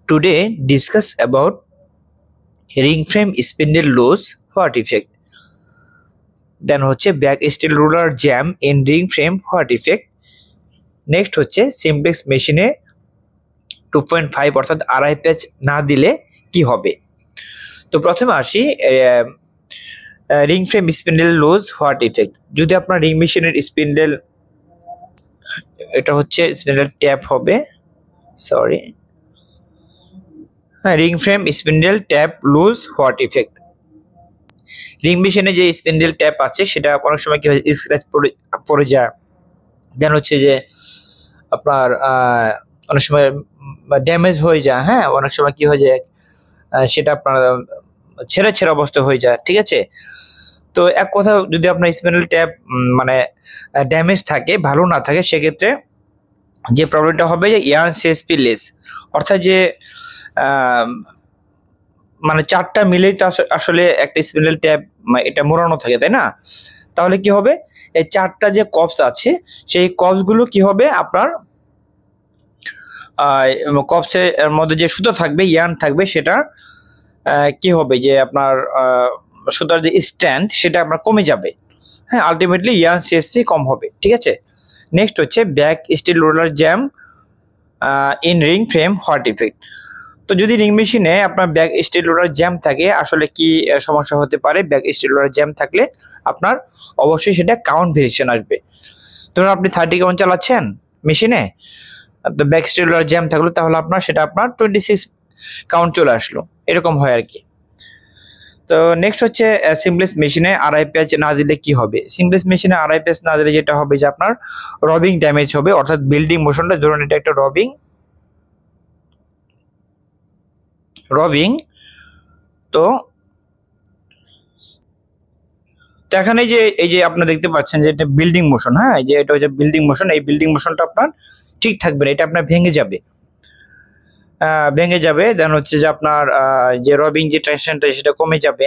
Today discuss about ring frame spindle loss, what effect? Then হচ্ছে back steel roller jam in ring frame, what effect? Next হচ্ছে simplex মেশিনে 2.5 অর্থাৎ আড়াই প্যাচ না দিলে কি হবে। তো প্রথমে আসি ring frame spindle loose what effect. যদি আপনার রিং মেশিনের স্পিন্ডেল, এটা হচ্ছে স্পিন্ডেল ট্যাপ হবে, সরি, হ্যাঁ, ring frame spindle tap loose what effect. Ring মেশিনে যে স্পিন্ডেল ট্যাপ আছে সেটা অনেক সময় কি হয়, স্ক্র্যাচ পড়ে যায়, দেন হচ্ছে যে আপনার অনেক সময় ড্যামেজ হয়ে যায়, হ্যাঁ, অনেক সময় কি হয়ে যায় সেটা আপনার ছেঁড়া ছেঁড়া অবস্থা হয়ে যায়, ঠিক আছে। তো এক কথা, যদি আপনার স্পিন্ডেল ট্যাপ মানে ড্যামেজ থাকে, ভালো না থাকে, সেক্ষেত্রে যে প্রবলেমটা হবে যে ইয়ার্ন সিএসপি লেস, অর্থাৎ যে মানে চারটা মিলেই তো আসলে একটা স্পিন্ডেল ট্যাপ এটা মোড়ানো থাকে, তাই না? তাহলে কি হবে, এই চারটা যে কপস আছে সেই কপসগুলো কি হবে, আপনার কপসের মধ্যে যে সুতো থাকবে, ইয়ার্ন থাকবে, সেটা কি হবে যে আপনার সুতার যে স্ট্যান্ড সেটা আপনার কমে যাবে, হ্যাঁ, আলটিমেটলি ইয়ার্ন সিএসপি কম হবে, ঠিক আছে। নেক্সট হচ্ছে back steel roller jam in ring frame what effect. তো যদি রিং মেশিনে আপনার ব্যাক স্টিল রোলার জ্যাম থাকে, আসলে কি সমস্যা হতে পারে? ব্যাক স্টিল রোলার জ্যাম থাকলে আপনার অবশ্যই সেটা কাউন্ট ভেরিয়েশন আসবে। ধরুন আপনি 30 কাউন্ট চালাচ্ছেন মেশিনে, তো ব্যাক স্টিল রোলার জ্যাম থাকলো, তাহলে আপনার সেটা আপনার 26 কাউন্ট চলে আসলো, এরকম হয় আর কি। তো নেক্সট হচ্ছে সিমপ্লেক্স মেশিনে আড়াই প্যাচ না দিলে কি হবে। সিমপ্লেক্স মেশিনে আড়াই প্যাচ না দিলে যেটা হবে যে আপনার রবিং ড্যামেজ হবে, অর্থাৎ বিল্ডিং মোশনটা, ধরুন এটা একটা রবিং, তো এখানে যে এই যে আপনি দেখতে পাচ্ছেন যে এটা বিল্ডিং মোশন, হ্যাঁ, যে এটা হচ্ছে বিল্ডিং মোশন, এই বিল্ডিং মোশনটা আপনার ঠিক থাকবে না, এটা আপনার ভেঙে যাবে, দেন হচ্ছে যে আপনার যে রবিং যে টেনশনটা সেটা কমে যাবে,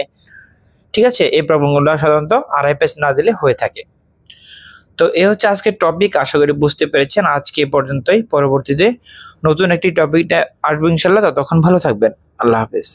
ঠিক আছে। এই প্রবলেমগুলো সাধারণত আড়াই প্যাচ না দিলে হয়ে থাকে। তো এ হচ্ছে আজকের টপিক, আশা করি বুঝতে পেরেছেন। আজকে এ পর্যন্তই, পরবর্তীতে নতুন একটি টপিকটা আসবে ইনশাল্লাহ। ততক্ষণ ভালো থাকবেন, আল্লাহ হাফেজ।